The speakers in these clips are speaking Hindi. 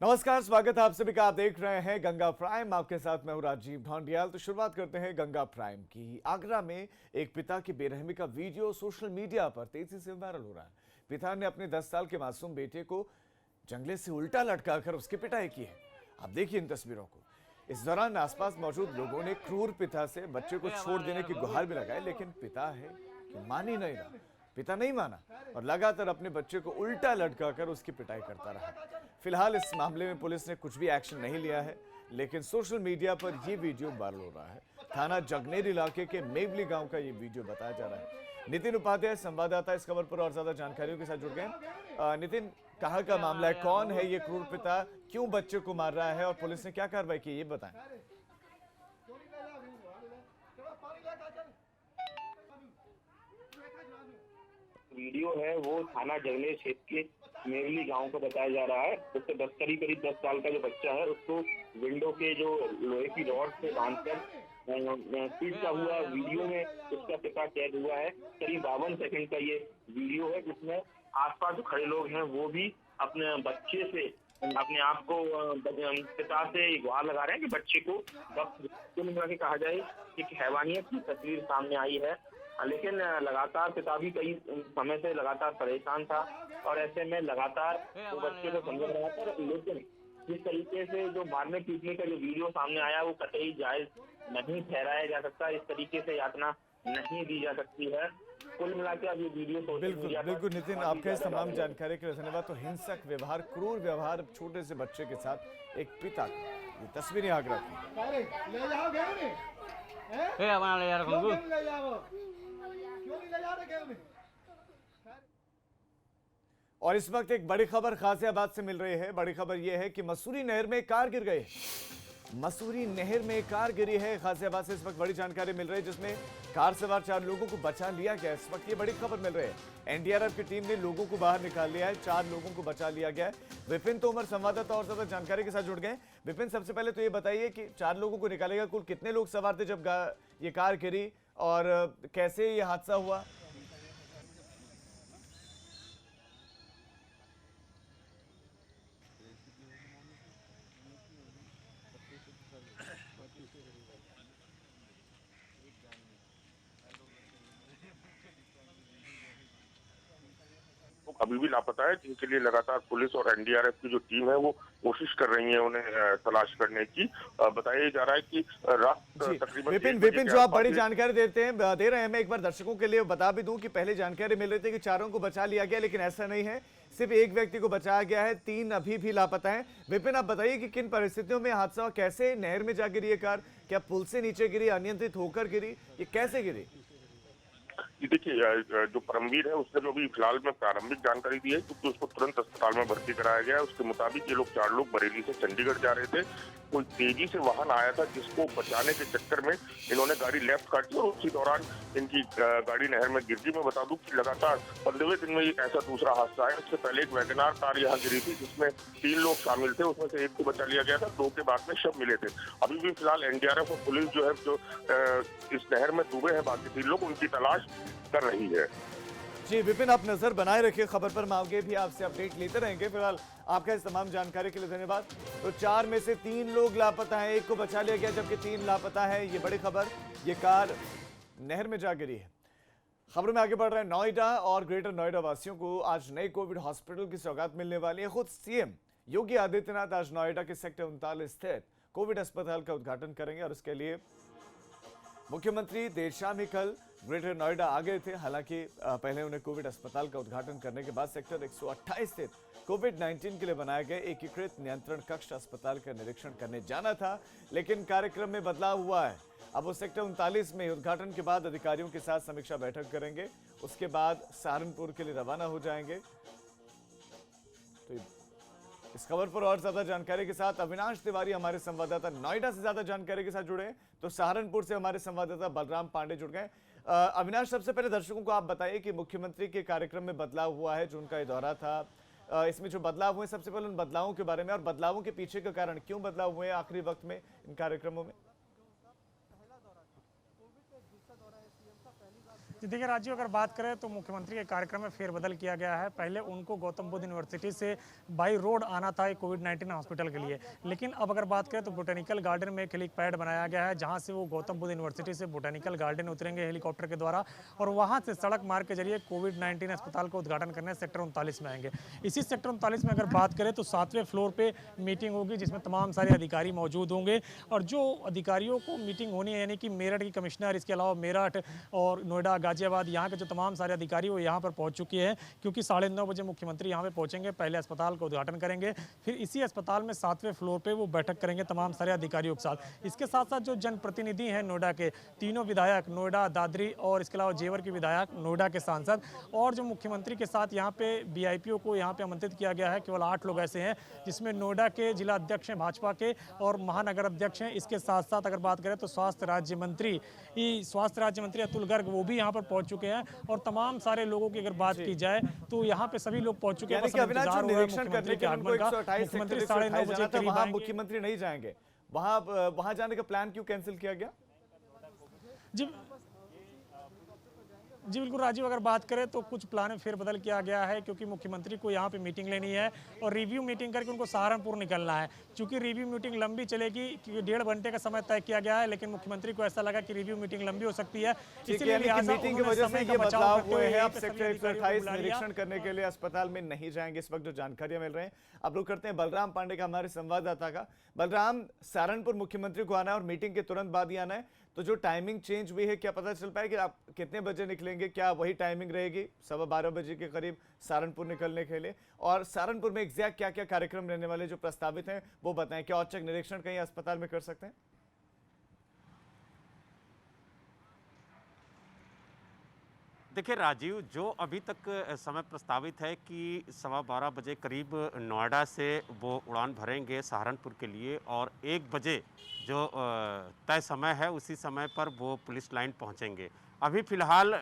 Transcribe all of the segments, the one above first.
नमस्कार, स्वागत है आप सभी का। आप देख रहे हैं गंगा प्राइम। आपके साथ मैं हूं राजीव ढोंडियाल। तो शुरुआत करते हैं गंगा प्राइम की। आगरा में एक पिता की बेरहमी का वीडियो सोशल मीडिया पर तेजी से वायरल हो रहा है। पिता ने अपने 10 साल के मासूम बेटे को जंगले से उल्टा लटकाकर उसकी पिटाई की है। आप देखिए इन तस्वीरों को। इस दौरान आसपास मौजूद लोगों ने क्रूर पिता से बच्चे को छोड़ देने की गुहार भी लगाई, लेकिन पिता है कि मान ही नहीं रहा। पिता नहीं माना और लगातार अपने बच्चे को उल्टा लटकाकर उसकी पिटाई करता रहा। फिलहाल इस मामले में पुलिस ने कुछ भी एक्शन नहीं लिया है, लेकिन सोशल मीडिया पर यह वीडियो वायरल हो रहा है। थाना जगनेर इलाके के मेवली गांव का यह वीडियो बताया जा रहा है। नितिन उपाध्याय संवाददाता इस खबर पर और ज्यादा जानकारियों के साथ जुड़ गए। नितिन, कहां का मामला है? कौन है ये क्रूर पिता? क्यों बच्चे को मार रहा है और पुलिस ने क्या कार्रवाई की, ये बताएं। वीडियो है वो थाना जगनेर क्षेत्र के मेवली गांव का बताया जा रहा है। उससे करीब 10 साल का जो बच्चा है उसको विंडो के जो लोहे की रॉड से बांधकर पीटता हुआ वीडियो में उसका पिता कैद हुआ है। करीब 52 सेकंड का ये वीडियो है, जिसमें आसपास जो खड़े लोग हैं वो भी अपने बच्चे से अपने आप को पिता से गुहार लगा रहे हैं कि बच्चे को कुल मिला के कहा जाए कि हैवानियत की तस्वीर सामने आई है। लेकिन लगातार पिता भी कई समय से लगातार परेशान था और ऐसे में लगातार वो बच्चे को समझ रहा था। लेकिन जिस तरीके से जो मारने पीटने का जो वीडियो सामने आया वो कतई जायज नहीं ठहराया जा सकता। इस तरीके से यातना नहीं दी जा सकती है। कुल मिला के अब ये वीडियो बिल्कुल नितिन, आपका इस तमाम जानकारी के लिए धन्यवाद। तो हिंसक व्यवहार, क्रूर व्यवहार छोटे से बच्चे के साथ एक पिता का, ये तस्वीरें आगरा की। और इस वक्त एक बड़ी खबर गाजियाबाद से मिल रही है। बड़ी खबर यह है कि मसूरी नहर में कार गिर गई। मसूरी नहर में कार गिरी है। गाजियाबाद से इस वक्त बड़ी जानकारी मिल रही है, जिसमें कार सवार 4 लोगों को बचा लिया गया। इस वक्त ये बड़ी खबर मिल रही है। एनडीआरएफ की टीम ने लोगों को बाहर निकाल लिया है। 4 लोगों को बचा लिया गया है। विपिन तोमर संवाददाता और ज्यादा जानकारी के साथ जुड़ गए। विपिन, सबसे पहले तो ये बताइए कि 4 लोगों को निकालेगा, कुल कितने लोग सवार थे जब ये कार गिरी और कैसे ये हादसा हुआ? अभी भी लापता है, जिनके लिए लगातार पुलिस और एनडीआरएफ की जो टीम है वो कोशिश कर रही है उन्हें तलाश करने की। बताया जा रहा है कि रात तकरीबन विपिन जो आप बड़ी जानकारी दे रहे हैं, मैं एक बार दर्शकों के लिए बता भी दूं कि पहले जानकारी मिल रही थी कि 4 को बचा लिया गया, लेकिन ऐसा नहीं है। सिर्फ एक व्यक्ति को बचाया गया है, 3 अभी भी लापता हैं। विपिन, आप बताइए कि किन परिस्थितियों में हादसा, कैसे नहर में जा गिरी ये कार? क्या पुल से नीचे गिरी, अनियंत्रित होकर गिरी, ये कैसे गिरी? देखिए, जो परमवीर है उसने जो भी फिलहाल में प्रारंभिक जानकारी दी है, क्योंकि उसको तुरंत अस्पताल में भर्ती कराया गया है। उसके मुताबिक ये लोग 4 लोग बरेली से चंडीगढ़ जा रहे थे। कोई तेजी से वाहन आया था जिसको बचाने के चक्कर में इन्होंने गाड़ी लेफ्ट काटी और उसी दौरान इनकी गाड़ी नहर में गिर गई। मैं बता दूं कि लगातार 15वें दिन में एक ऐसा दूसरा हादसा है। इससे पहले एक वैगनार कार यहाँ गिरी थी जिसमें 3 लोग शामिल थे। उसमें से 1 को बचा लिया गया था, 2 के बाद में शव मिले थे। अभी भी फिलहाल एनडीआरएफ और पुलिस जो है जो इस नहर में डूबे हैं बाकी 3 लोग, उनकी तलाश कर रही है। जी विपिन, आप नजर बनाए रखिए खबर पर, हम आगे भी आपसे अपडेट लेते रहेंगे। फिलहाल आपका इस तमाम जानकारी के लिए धन्यवाद। तो 4 में से 3 लोग लापता हैं, 1 को बचा लिया गया जबकि 3 लापता है। ये बड़ी खबर, ये कार नहर में जा गिरी है। खबर में आगे बढ़ रहे हैं। नोएडा और ग्रेटर नोएडा वासियों को आज नए कोविड हॉस्पिटल की सौगात मिलने वाली है। खुद सीएम योगी आदित्यनाथ आज नोएडा के सेक्टर 39 स्थित कोविड अस्पताल का उद्घाटन करेंगे और उसके लिए मुख्यमंत्री देर शाम ही कल ग्रेटर नोएडा आ गए थे। हालांकि पहले उन्हें कोविड अस्पताल का उद्घाटन करने के बाद सेक्टर 128 स्थित कोविड-19 के लिए बनाए गए एकीकृत नियंत्रण कक्ष अस्पताल का निरीक्षण करने जाना था, लेकिन कार्यक्रम में बदलाव हुआ है। अब वो सेक्टर 39 में उद्घाटन के बाद अधिकारियों के साथ समीक्षा बैठक करेंगे। उसके बाद सहारनपुर के लिए रवाना हो जाएंगे। तो इस खबर पर और ज्यादा जानकारी के साथ अविनाश तिवारी हमारे संवाददाता नोएडा से ज्यादा जानकारी के साथ जुड़े हैं, तो सहारनपुर से हमारे संवाददाता बलराम पांडे जुड़ गए। अविनाश, सबसे पहले दर्शकों को आप बताइए कि मुख्यमंत्री के कार्यक्रम में बदलाव हुआ है, जो उनका ये दौरा था, इसमें जो बदलाव हुए, सबसे पहले उन बदलावों के बारे में और बदलावों के पीछे का कारण, क्यों बदलाव हुए आखिरी वक्त में इन कार्यक्रमों में? जी देखिए राजीव, अगर बात करें तो मुख्यमंत्री के कार्यक्रम में फेरबदल किया गया है। पहले उनको गौतम बुद्ध यूनिवर्सिटी से बाई रोड आना था कोविड-19 हॉस्पिटल के लिए, लेकिन अब अगर बात करें तो बोटेनिकल गार्डन में एक हेलीपैड बनाया गया है, जहां से वो गौतम बुद्ध यूनिवर्सिटी से बोटेनिकल गार्डन उतरेंगे हेलीकॉप्टर के द्वारा और वहां से सड़क मार्ग के जरिए कोविड-19 अस्पताल का उद्घाटन करने सेक्टर 39 में आएंगे। इसी सेक्टर 39 में अगर बात करें तो 7वें फ्लोर पे मीटिंग होगी, जिसमें तमाम सारे अधिकारी मौजूद होंगे और जो अधिकारियों को मीटिंग होनी है, यानी कि मेरठ की कमिश्नर, इसके अलावा मेरठ और नोएडा, गाजियाबाद, यहाँ के जो तमाम सारे अधिकारी वो यहाँ पर पहुँच चुके हैं, क्योंकि 9:30 बजे मुख्यमंत्री यहाँ पे पहुँचेंगे, पहले अस्पताल का उद्घाटन करेंगे, फिर इसी अस्पताल में 7वें फ्लोर पे वो बैठक करेंगे तमाम सारे अधिकारियों के साथ। इसके साथ साथ जो जनप्रतिनिधि हैं नोएडा के, तीनों विधायक, नोएडा, दादरी और इसके अलावा जेवर के विधायक, नोएडा के सांसद और जो मुख्यमंत्री के साथ यहाँ पे वीआईपीओ को यहाँ पे आमंत्रित किया गया है, केवल 8 लोग ऐसे हैं, जिसमें नोएडा के जिला अध्यक्ष हैं भाजपा के और महानगर अध्यक्ष हैं। इसके साथ साथ अगर बात करें तो स्वास्थ्य राज्य मंत्री अतुल गर्ग वो भी यहाँ पर पहुंच चुके हैं और तमाम सारे लोगों की अगर बात की जाए तो यहाँ पे सभी लोग पहुंच चुके हैं। बस इंतजार हो रहा है मुख्यमंत्री के आगमन का। मुख्यमंत्री 9:30 बजे करीब आएंगे। मुख्यमंत्री नहीं जाएंगे, वहां जाने का प्लान क्यों कैंसिल किया गया? जी बिल्कुल राजीव, अगर बात करें तो कुछ प्लान में फेरबदल किया गया है, क्योंकि मुख्यमंत्री को यहाँ पे मीटिंग लेनी है और रिव्यू मीटिंग करके उनको सहारनपुर निकलना है। चूंकि रिव्यू मीटिंग लंबी चलेगी, क्योंकि 1.5 घंटे का समय तय किया गया है, लेकिन मुख्यमंत्री को ऐसा लगा कि रिव्यू मीटिंग लंबी हो सकती है, इसलिए मीटिंग की वजह से ये बदलाव हुए हैं। अब सेक्टर 128 निरीक्षण करने के लिए अस्पताल में नहीं जाएंगे, इस वक्त जो जानकारियां मिल रही हैं। अब लोग करते हैं बलराम पांडे का, हमारे संवाददाता का। बलराम, सहारनपुर मुख्यमंत्री को आना है और मीटिंग के तुरंत बाद ही आना है, तो जो टाइमिंग चेंज हुई है, क्या पता चल पाए कि आप कितने बजे निकलेंगे? क्या वही टाइमिंग रहेगी 12:15 बजे के करीब सहारनपुर निकलने के लिए? और सहारनपुर में एग्जैक्ट क्या क्या कार्यक्रम रहने वाले जो प्रस्तावित हैं वो बताएं। क्या औचक निरीक्षण कहीं अस्पताल में कर सकते हैं? देखिए राजीव, जो अभी तक समय प्रस्तावित है कि 12:15 बजे करीब नोएडा से वो उड़ान भरेंगे सहारनपुर के लिए और 1 बजे जो तय समय है उसी समय पर वो पुलिस लाइन पहुंचेंगे। अभी फ़िलहाल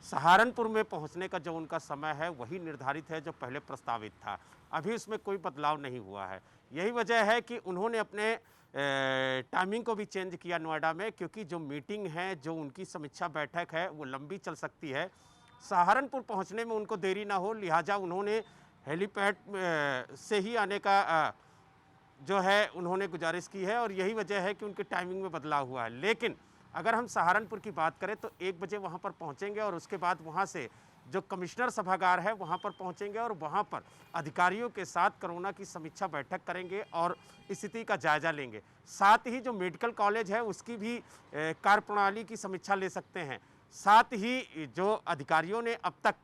सहारनपुर में पहुंचने का जो उनका समय है वही निर्धारित है जो पहले प्रस्तावित था। अभी उसमें कोई बदलाव नहीं हुआ है। यही वजह है कि उन्होंने अपने टाइमिंग को भी चेंज किया नोएडा में, क्योंकि जो मीटिंग है, जो उनकी समीक्षा बैठक है, वो लंबी चल सकती है। सहारनपुर पहुंचने में उनको देरी ना हो, लिहाजा उन्होंने हेलीपैड से ही आने का जो है उन्होंने गुजारिश की है और यही वजह है कि उनके टाइमिंग में बदलाव हुआ है। लेकिन अगर हम सहारनपुर की बात करें तो 1 बजे वहाँ पर पहुँचेंगे और उसके बाद वहाँ से जो कमिश्नर सभागार है वहाँ पर पहुँचेंगे और वहाँ पर अधिकारियों के साथ कोरोना की समीक्षा बैठक करेंगे और स्थिति का जायजा लेंगे। साथ ही जो मेडिकल कॉलेज है उसकी भी कार्यप्रणाली की समीक्षा ले सकते हैं। साथ ही जो अधिकारियों ने अब तक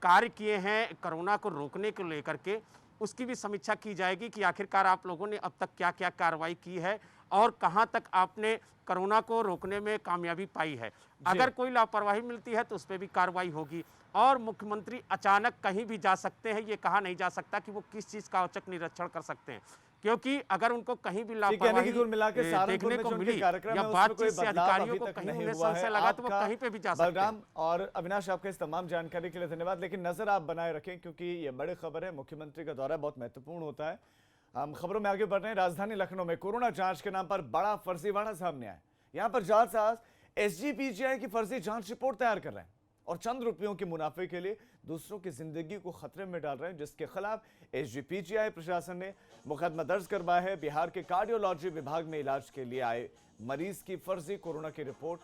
कार्य किए हैं कोरोना को रोकने को लेकर के, उसकी भी समीक्षा की जाएगी कि आखिरकार आप लोगों ने अब तक क्या क्या कार्रवाई की है और कहां तक आपने कोरोना को रोकने में कामयाबी पाई है। अगर कोई लापरवाही मिलती है तो उस पर भी कार्रवाई होगी। और मुख्यमंत्री अचानक कहीं भी जा सकते हैं, ये कहा नहीं जा सकता कि वो किस चीज़ का औचक निरीक्षण कर सकते हैं, क्योंकि अगर उनको कहीं भी लापरवाही देखने को मिली या बातचीत से अधिकारियों को कहीं उन्हें संशय लगा तो वो कहीं पे भी जा सकते हैं। बलराम और अविनाश, आपका इस तमाम जानकारी के लिए धन्यवाद। लेकिन नजर आप बनाए रखें, क्योंकि ये बड़ी खबर है, मुख्यमंत्री का दौरा बहुत महत्वपूर्ण होता है। हम खबरों में आगे बढ़ रहे हैं। राजधानी लखनऊ में कोरोना जांच के नाम पर बड़ा फर्जीवाड़ा सामने आया। यहाँ पर जांचसाज एसजीपीजीआई की फर्जी जांच रिपोर्ट तैयार कर रहे हैं और चंद रुपयों के मुनाफे के लिए दूसरों की जिंदगी को खतरे में डाल रहे हैं, जिसके खिलाफ एसजीपीजीआई प्रशासन ने मुकदमा दर्ज करवाया है। बिहार के कार्डियोलॉजी विभाग में इलाज के लिए आए मरीज की फर्जी कोरोना की रिपोर्ट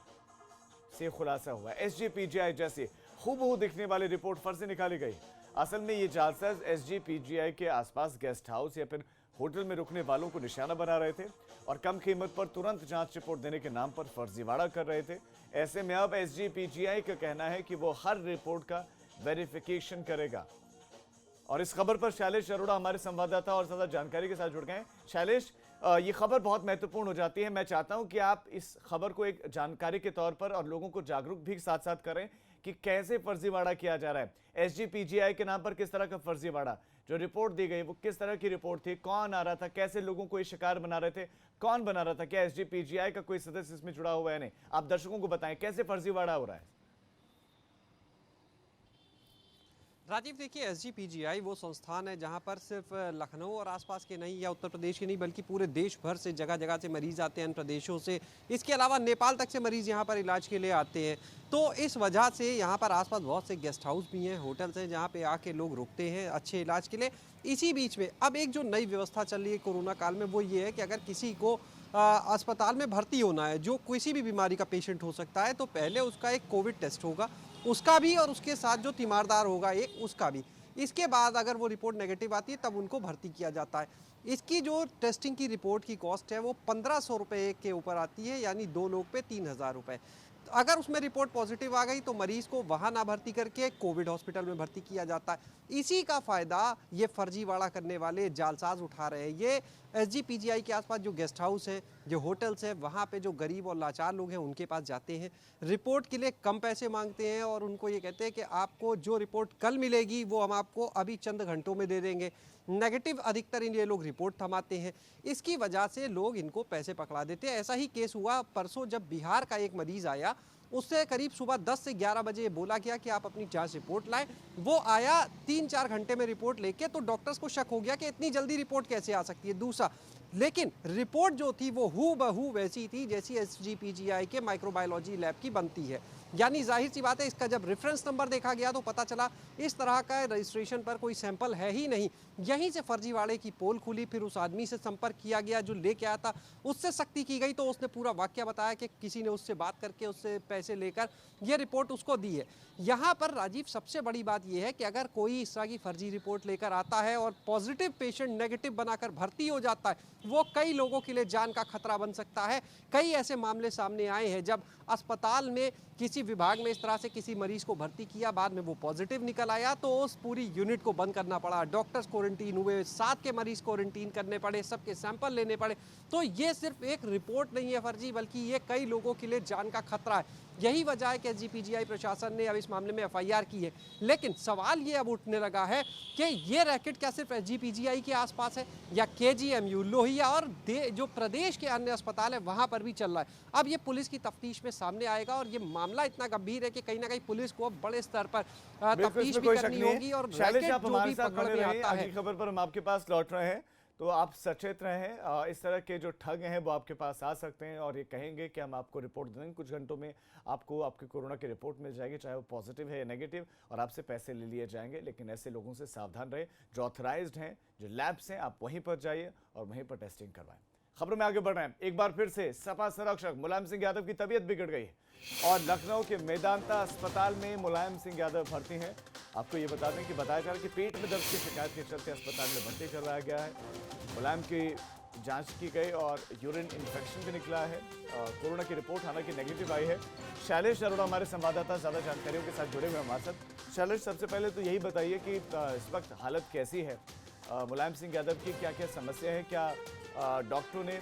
से खुलासा हुआ है। एसजीपीजीआई जैसी हूबहू दिखने वाली रिपोर्ट फर्जी निकाली गई। असल में ये जालसाज एसजीपीजीआई के आसपास गेस्ट हाउस या फिर होटल में रुकने वालों को निशाना बना रहे थे और कम कीमत पर तुरंत जांच रिपोर्ट देने के नाम पर फर्जीवाड़ा कर रहे थे। ऐसे में अब एसजीपीजीआई का कहना है कि वो हर रिपोर्ट का वेरिफिकेशन करेगा। और इस खबर पर शैलेश अरोड़ा हमारे संवाददाता और ज्यादा जानकारी के साथ जुड़ गए। शैलेश, ये खबर बहुत महत्वपूर्ण हो जाती है। मैं चाहता हूं कि आप इस खबर को एक जानकारी के तौर पर और लोगों को जागरूक भी साथ साथ करें कि कैसे फर्जीवाड़ा किया जा रहा है। एसजीपीजीआई के नाम पर किस तरह का फर्जीवाड़ा, जो रिपोर्ट दी गई वो किस तरह की रिपोर्ट थी, कौन आ रहा था, कैसे लोगों को ये शिकार बना रहे थे, कौन बना रहा था, क्या एसजीपीजीआई का कोई सदस्य इसमें जुड़ा हुआ है? नहीं, आप दर्शकों को बताएं कैसे फर्जीवाड़ा हो रहा है। राजीव देखिए, एसजीपीजीआई वो संस्थान है जहां पर सिर्फ लखनऊ और आसपास के नहीं या उत्तर प्रदेश के नहीं बल्कि पूरे देश भर से जगह जगह से मरीज आते हैं, इन प्रदेशों से। इसके अलावा नेपाल तक से मरीज यहां पर इलाज के लिए आते हैं। तो इस वजह से यहां पर आसपास बहुत से गेस्ट हाउस भी हैं, होटल्स हैं जहां पे आके लोग रुकते हैं अच्छे इलाज के लिए। इसी बीच में अब एक जो नई व्यवस्था चल रही है कोरोना काल में, वो ये है कि अगर किसी को अस्पताल में भर्ती होना है, जो किसी भी बीमारी का पेशेंट हो सकता है, तो पहले उसका एक कोविड टेस्ट होगा, उसका भी, और उसके साथ जो तीमारदार होगा एक, उसका भी। इसके बाद अगर वो रिपोर्ट नेगेटिव आती है तब उनको भर्ती किया जाता है। इसकी जो टेस्टिंग की रिपोर्ट की कॉस्ट है वो 1500 रुपये के ऊपर आती है, यानी 2 लोग पे 3000 रुपये। अगर उसमें रिपोर्ट पॉजिटिव आ गई तो मरीज को वहाँ ना भर्ती करके कोविड हॉस्पिटल में भर्ती किया जाता है। इसी का फ़ायदा ये फर्जीवाड़ा करने वाले जालसाज उठा रहे हैं। ये एसजीपीजीआई के आसपास जो गेस्ट हाउस हैं, जो होटल्स हैं, वहाँ पे जो गरीब और लाचार लोग हैं उनके पास जाते हैं, रिपोर्ट के लिए कम पैसे मांगते हैं और उनको ये कहते हैं कि आपको जो रिपोर्ट कल मिलेगी वो हम आपको अभी चंद घंटों में दे देंगे। नेगेटिव अधिकतर ये लोग रिपोर्ट थमाते हैं। इसकी वजह से लोग इनको पैसे पकड़ा देते हैं। ऐसा ही केस हुआ परसों, जब बिहार का एक मरीज़ आया, उससे करीब सुबह 10 से 11 बजे बोला गया कि आप अपनी जांच रिपोर्ट लाएं। वो आया 3-4 घंटे में रिपोर्ट लेके, तो डॉक्टर्स को शक हो गया कि इतनी जल्दी रिपोर्ट कैसे आ सकती है। दूसरा, लेकिन रिपोर्ट जो थी वो हूबहू वैसी थी जैसी एसजीपीजीआई के माइक्रोबायोलॉजी लैब की बनती है। यानी जाहिर सी बात है, इसका जब रेफरेंस नंबर देखा गया तो पता चला इस तरह का रजिस्ट्रेशन पर कोई सैंपल है ही नहीं। यहीं से फर्जीवाड़े की पोल खुली। फिर उस आदमी से संपर्क किया गया जो लेके आया था, उससे सख्ती की गई, तो उसने पूरा वाकया बताया कि किसी ने उससे बात करके उससे पैसे लेकर ये रिपोर्ट उसको दी है। यहाँ पर राजीव सबसे बड़ी बात यह है कि अगर कोई इस तरह की फर्जी रिपोर्ट लेकर आता है और पॉजिटिव पेशेंट नेगेटिव बनाकर भर्ती हो जाता है, वो कई लोगों के लिए जान का खतरा बन सकता है। कई ऐसे मामले सामने आए हैं जब अस्पताल में किसी विभाग में इस तरह से किसी मरीज को भर्ती किया, बाद में वो पॉजिटिव निकल आया तो उस पूरी यूनिट को बंद करना पड़ा, डॉक्टर्स क्वारंटीन हुए, 7 के मरीज क्वारंटीन करने पड़े, सबके सैंपल लेने पड़े। तो ये सिर्फ एक रिपोर्ट नहीं है फर्जी, बल्कि ये कई लोगों के लिए जान का खतरा है। यही वजह है कि एसजीपीजीआई प्रशासन ने अब इस मामले में एफआईआर की है। लेकिन सवाल ये अब उठने लगा है कि ये रैकेट क्या सिर्फ एसजीपीजीआई के आसपास है या केजीएमयू, लोहिया और जो प्रदेश के अन्य अस्पताल है वहां पर भी चल रहा है। अब ये पुलिस की तफ्तीश में सामने आएगा और ये मामला इतना गंभीर है कि कहीं ना कहीं पुलिस को अब बड़े स्तर पर तफ्तीश भी करनी होगी। और शैलेश, आप जो हमारे भी साथ पकड़ बने में रहिए, आता है, अगली खबर पर हम आपके पास लौट रहे हैं, तो आप सचेत रहें। इस तरह के जो ठग हैं वो आपके पास आ सकते हैं और ये कहेंगे कि हम आपको रिपोर्ट देंगे, कुछ घंटों में आपको आपके कोरोना की रिपोर्ट मिल जाएगी, चाहे वो पॉजिटिव है या नेगेटिव, और आपसे पैसे ले लिए जाएंगे। लेकिन ऐसे लोगों से सावधान रहें। जो ऑथराइज्ड हैं, जो लैब्स हैं, आप वहीं पर जाइए और वहीं पर टेस्टिंग करवाएं। खबरों में आगे बढ़ रहे हैं। एक बार फिर से सपा संरक्षक मुलायम सिंह यादव की तबीयत बिगड़ गई है और लखनऊ के मेदांता अस्पताल में मुलायम सिंह यादव भर्ती हैं। आपको ये बता दें कि बताया जा रहा है कि पेट में दर्द की शिकायत के चलते अस्पताल में भर्ती करवाया गया है। मुलायम की जांच की गई और यूरिन इन्फेक्शन भी निकला है। कोरोना की रिपोर्ट हालांकि नेगेटिव आई है। शैलेश अरोड़ा हमारे संवाददाता ज़्यादा जानकारियों के साथ जुड़े हुए हमारे साथ। शैलेश, सबसे पहले तो यही बताइए कि इस वक्त हालत कैसी है मुलायम सिंह यादव की, क्या क्या समस्या है, क्या डॉक्टरों ने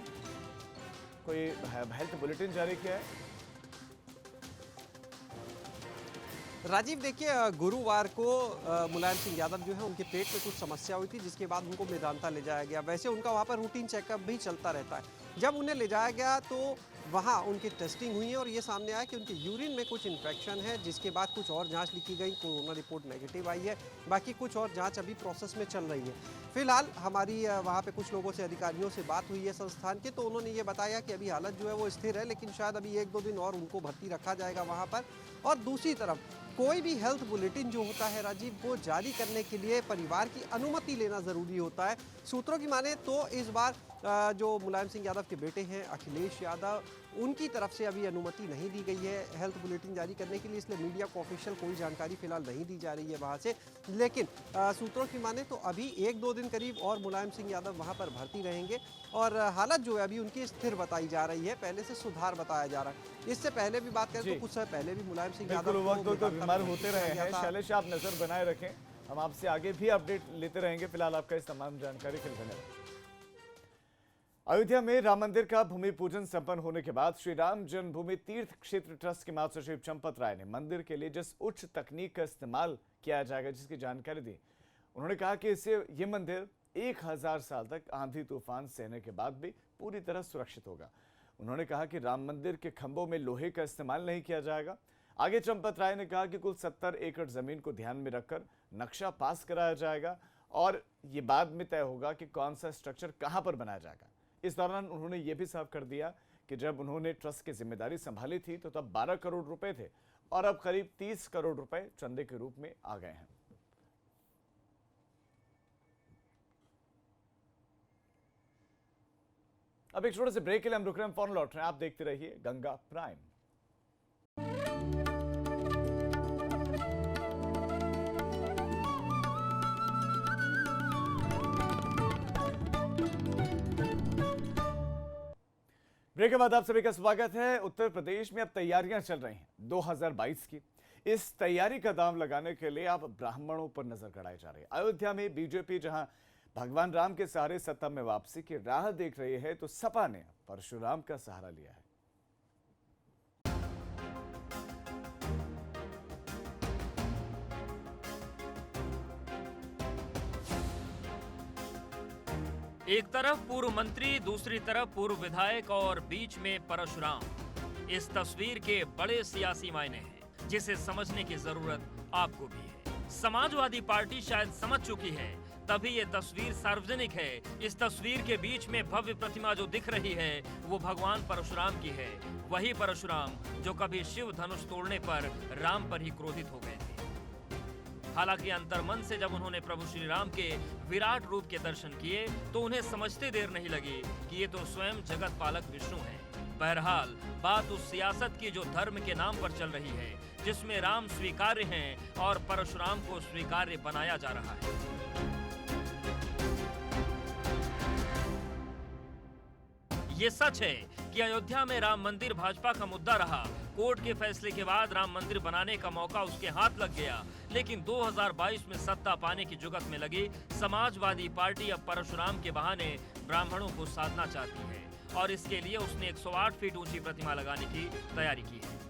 कोई हेल्थ बुलेटिन जारी किया है? राजीव देखिए, गुरुवार को मुलायम सिंह यादव जो है उनके पेट में कुछ समस्या हुई थी, जिसके बाद उनको मेदांता ले जाया गया। वैसे उनका वहाँ पर रूटीन चेकअप भी चलता रहता है। जब उन्हें ले जाया गया तो वहाँ उनकी टेस्टिंग हुई है और ये सामने आया कि उनके यूरिन में कुछ इन्फेक्शन है, जिसके बाद कुछ और जांच लिखी गई, कोरोना रिपोर्ट नेगेटिव आई है। बाकी कुछ और जांच अभी प्रोसेस में चल रही है। फिलहाल हमारी वहाँ पे कुछ लोगों से, अधिकारियों से बात हुई है संस्थान के, तो उन्होंने ये बताया कि अभी हालत जो है वो स्थिर है, लेकिन शायद अभी 1-2 दिन और उनको भर्ती रखा जाएगा वहाँ पर। और दूसरी तरफ कोई भी हेल्थ बुलेटिन जो होता है राजीव, वो जारी करने के लिए परिवार की अनुमति लेना ज़रूरी होता है। सूत्रों की माने तो इस बार जो मुलायम सिंह यादव के बेटे हैं अखिलेश यादव, उनकी तरफ से अभी अनुमति नहीं दी गई है हेल्थ बुलेटिन जारी करने के लिए, इसलिए मीडिया को ऑफिशियल कोई जानकारी फिलहाल नहीं दी जा रही है वहाँ से। लेकिन सूत्रों की माने तो अभी 1-2 दिन करीब और मुलायम सिंह यादव वहाँ पर भर्ती रहेंगे और हालत जो है अभी उनकी स्थिर बताई जा रही है, पहले से सुधार बताया जा रहा है। इससे पहले भी बात करें तो कुछ समय पहले भी मुलायम सिंह यादव तो बीमार होते रहे हैं। शैलेश, आप नजर बनाए रखें, हम आपसे आगे भी अपडेट लेते रहेंगे। फिलहाल आपका इस तमाम जानकारी के लिए धन्यवाद। अयोध्या में राम मंदिर का भूमि पूजन संपन्न होने के बाद श्री राम जन्मभूमि तीर्थ क्षेत्र ट्रस्ट के महासचिव चंपत राय ने मंदिर के लिए जिस उच्च तकनीक का इस्तेमाल किया जाएगा जिसकी जानकारी दी, उन्होंने कहा कि इससे ये मंदिर 1000 साल तक आंधी तूफान सहने के बाद भी पूरी तरह सुरक्षित होगा। उन्होंने कहा कि राम मंदिर के खंभों में लोहे का इस्तेमाल नहीं किया जाएगा। आगे चंपत राय ने कहा कि कुल 70 एकड़ जमीन को ध्यान में रखकर नक्शा पास कराया जाएगा और ये बाद में तय होगा कि कौन सा स्ट्रक्चर कहां पर बनाया जाएगा। इस दौरान उन्होंने ये भी साफ कर दिया कि जब उन्होंने ट्रस्ट की जिम्मेदारी संभाली थी तो तब 12 करोड़ रुपए थे और अब करीब 30 करोड़ रुपए चंदे के रूप में आ गए हैं। अब एक छोटे से ब्रेक के लिए हम रुक रहे हैं, फौरन लौट रहे हैं। आप देखते रहिए गंगा प्राइम। ब्रेक के बाद आप सभी का स्वागत है। उत्तर प्रदेश में अब तैयारियां चल रही हैं 2022 की। इस तैयारी का दांव लगाने के लिए अब ब्राह्मणों पर नजर गड़ाई जा रही है। अयोध्या में बीजेपी जहां भगवान राम के सहारे सत्ता में वापसी की राह देख रही है, तो सपा ने परशुराम का सहारा लिया है। एक तरफ पूर्व मंत्री, दूसरी तरफ पूर्व विधायक और बीच में परशुराम। इस तस्वीर के बड़े सियासी मायने हैं, जिसे समझने की जरूरत आपको भी है। समाजवादी पार्टी शायद समझ चुकी है, तभी ये तस्वीर सार्वजनिक है। इस तस्वीर के बीच में भव्य प्रतिमा जो दिख रही है वो भगवान परशुराम की है। वही परशुराम जो कभी शिव धनुष तोड़ने पर राम पर ही क्रोधित हो गए थे। हालांकि अंतर्मन से जब उन्होंने प्रभु श्री राम के विराट रूप के दर्शन किए तो उन्हें समझते देर नहीं लगी कि ये तो स्वयं जगत पालक विष्णु हैं। बहरहाल बात उस सियासत की जो धर्म के नाम पर चल रही है, जिसमें राम स्वीकार्य हैं और परशुराम को स्वीकार्य बनाया जा रहा है। ये सच है कि अयोध्या में राम मंदिर भाजपा का मुद्दा रहा। कोर्ट के फैसले के बाद राम मंदिर बनाने का मौका उसके हाथ लग गया, लेकिन 2022 में सत्ता पाने की जुगत में लगी समाजवादी पार्टी अब परशुराम के बहाने ब्राह्मणों को साधना चाहती है और इसके लिए उसने 108 फीट ऊंची प्रतिमा लगाने की तैयारी की है।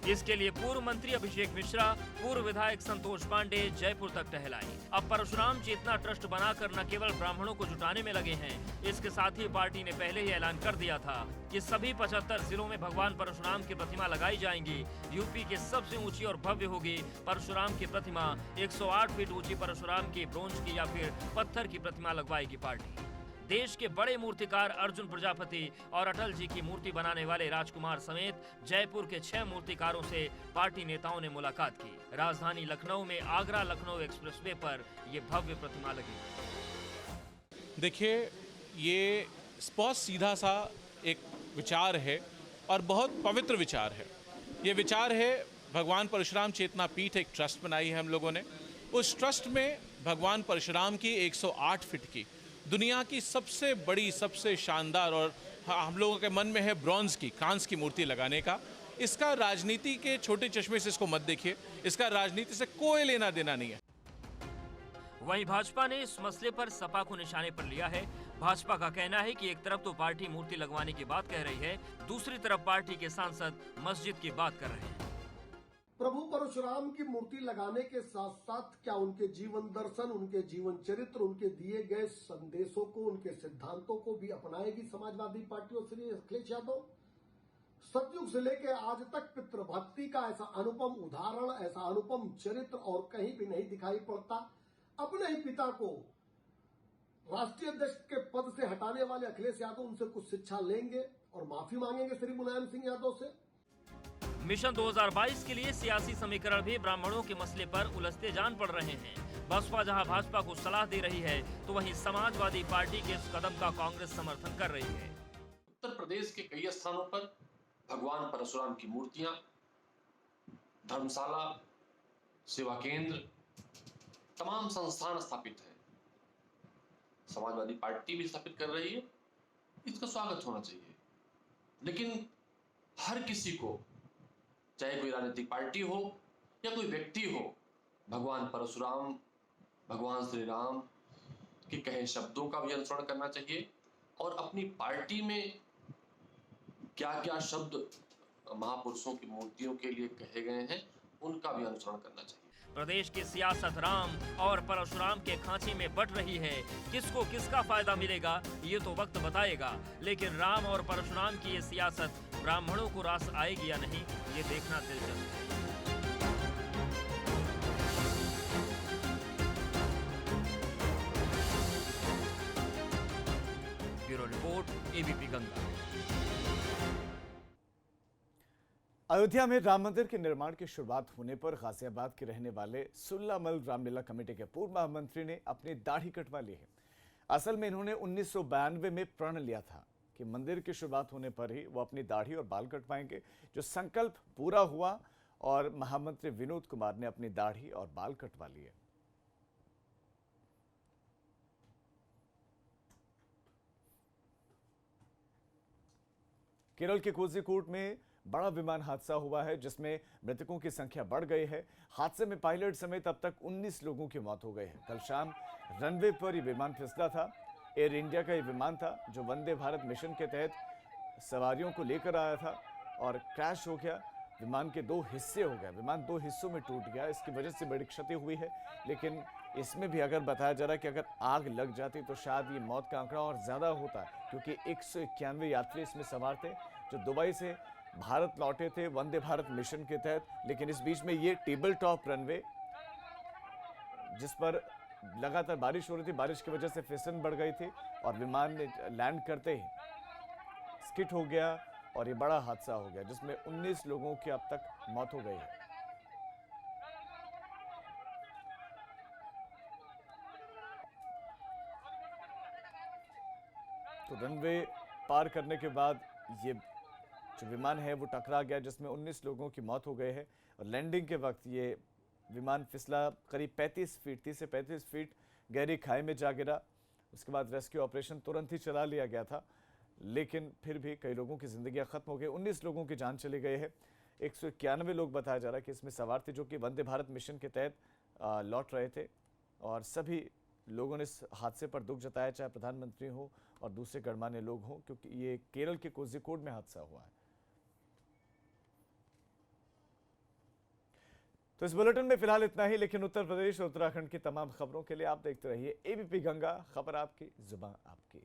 इसके लिए पूर्व मंत्री अभिषेक मिश्रा, पूर्व विधायक संतोष पांडे जयपुर तक टहलाए। अब परशुराम चेतना ट्रस्ट बनाकर न केवल ब्राह्मणों को जुटाने में लगे हैं, इसके साथ ही पार्टी ने पहले ही ऐलान कर दिया था कि सभी 75 जिलों में भगवान परशुराम की प्रतिमा लगाई जाएंगी। यूपी के सबसे ऊंची और भव्य होगी परशुराम की प्रतिमा। 108 फीट ऊंची परशुराम की ब्रोंज की या फिर पत्थर की प्रतिमा लगवाएगी पार्टी। देश के बड़े मूर्तिकार अर्जुन प्रजापति और अटल जी की मूर्ति बनाने वाले राजकुमार समेत जयपुर के 6 मूर्तिकारों से पार्टी नेताओं ने मुलाकात की। राजधानी लखनऊ में आगरा लखनऊ एक्सप्रेसवे पर ये भव्य प्रतिमा लगी। देखिए, ये बहुत सीधा सा एक विचार है और बहुत पवित्र विचार है। ये विचार है भगवान परशुराम चेतना पीठ, एक ट्रस्ट बनाई है हम लोगों ने। उस ट्रस्ट में भगवान परशुराम की 108 फीट की दुनिया की सबसे बड़ी, सबसे शानदार और हम लोगों के मन में है ब्रॉन्ज की, कांस की मूर्ति लगाने का। इसका राजनीति के छोटे चश्मे से इसको मत देखिए, इसका राजनीति से कोई लेना देना नहीं है। वहीं भाजपा ने इस मसले पर सपा को निशाने पर लिया है। भाजपा का कहना है कि एक तरफ तो पार्टी मूर्ति लगवाने की बात कह रही है, दूसरी तरफ पार्टी के सांसद मस्जिद की बात कर रहे हैं। प्रभु परशुराम की मूर्ति लगाने के साथ साथ क्या उनके जीवन दर्शन, उनके जीवन चरित्र, उनके दिए गए संदेशों को, उनके सिद्धांतों को भी अपनाएगी समाजवादी पार्टी और श्री अखिलेश यादव? सतयुग से लेकर आज तक पितृभक्ति का ऐसा अनुपम उदाहरण, ऐसा अनुपम चरित्र और कहीं भी नहीं दिखाई पड़ता। अपने ही पिता को राष्ट्रीय अध्यक्ष के पद से हटाने वाले अखिलेश यादव उनसे कुछ शिक्षा लेंगे और माफी मांगेंगे श्री मुलायम सिंह यादव से। मिशन 2022 के लिए सियासी समीकरण भी ब्राह्मणों के मसले पर उलझते जान पड़ रहे हैं। बसपा जहां भाजपा को सलाह दे रही है, तो वहीं समाजवादी पार्टी के इस कदम का कांग्रेस समर्थन कर रही है। उत्तर प्रदेश के कई स्थानों पर भगवान परशुराम की मूर्तियां, धर्मशाला, सेवा केंद्र, तमाम संस्थान स्थापित है। समाजवादी पार्टी भी स्थापित कर रही है, इसका स्वागत होना चाहिए। लेकिन हर किसी को, चाहे कोई राजनीतिक पार्टी हो या कोई व्यक्ति हो, भगवान परशुराम, भगवान श्री राम के कहे शब्दों का भी अनुसरण करना चाहिए और अपनी पार्टी में क्या क्या शब्द महापुरुषों की मूर्तियों के लिए कहे गए हैं उनका भी अनुसरण करना चाहिए। प्रदेश की सियासत राम और परशुराम के खांचे में बट रही है। किसको किसका फायदा मिलेगा ये तो वक्त बताएगा, लेकिन राम और परशुराम की ये सियासत ब्राह्मणों को रास आएगी या नहीं, ये देखना दिलचस्प है। Bureau report, ABP Ganga. Ayodhya में राम मंदिर के निर्माण की शुरुआत होने पर गाजियाबाद के रहने वाले सुल्लामल रामलीला कमेटी के पूर्व महामंत्री ने अपनी दाढ़ी कटवा ली है। असल में इन्होंने 1992 में प्रण लिया था कि मंदिर की शुरुआत होने पर ही वो अपनी दाढ़ी और बाल कटवाएंगे, जो संकल्प पूरा हुआ और महामंत्री विनोद कुमार ने अपनी दाढ़ी और बाल कटवा लिए। केरल के कोझिकोड में बड़ा विमान हादसा हुआ है, जिसमें मृतकों की संख्या बढ़ गई है। हादसे में पायलट समेत अब तक 19 लोगों की मौत हो गई है। कल शाम रनवे पर यह विमान फिसला था। एयर इंडिया का यह विमान था जो वंदे भारत मिशन के तहत सवारियों को लेकर आया था और क्रैश हो गया। विमान के 2 हिस्से हो गए, विमान 2 हिस्सों में टूट गया। इसकी वजह से बड़ी क्षति हुई है, लेकिन इसमें भी अगर बताया जा रहा है कि अगर आग लग जाती तो शायद ये मौत का आंकड़ा और ज्यादा होता, क्योंकि 191 यात्री इसमें सवार थे जो दुबई से भारत लौटे थे वंदे भारत मिशन के तहत। लेकिन इस बीच में ये टेबल टॉप रनवे, जिस पर लगातार बारिश हो रही थी, बारिश की वजह से फिसलन बढ़ गई थी और विमान ने लैंड करते ही स्किट हो गया और ये बड़ा हादसा हो गया, जिसमें 19 लोगों की अब तक मौत हो गई है। तो रनवे पार करने के बाद ये जो विमान है वो टकरा गया, जिसमें 19 लोगों की मौत हो गई है और लैंडिंग के वक्त ये विमान फिसला करीब 30 से 35 फीट गहरी खाई में जा गिरा। उसके बाद रेस्क्यू ऑपरेशन तुरंत ही चला लिया गया था, लेकिन फिर भी कई लोगों की जिंदगियां खत्म हो गई, 19 लोगों की जान चली गई है। 191 लोग बताया जा रहा है कि इसमें सवार थे, जो कि वंदे भारत मिशन के तहत लौट रहे थे और सभी लोगों ने इस हादसे पर दुख जताया, चाहे प्रधानमंत्री हो और दूसरे गणमान्य लोग हों, क्योंकि ये केरल के कोझिकोड में हादसा हुआ है। तो इस बुलेटिन में फिलहाल इतना ही, लेकिन उत्तर प्रदेश और उत्तराखंड की तमाम खबरों के लिए आप देखते रहिए एबीपी गंगा, खबर आपकी, जुबान आपकी।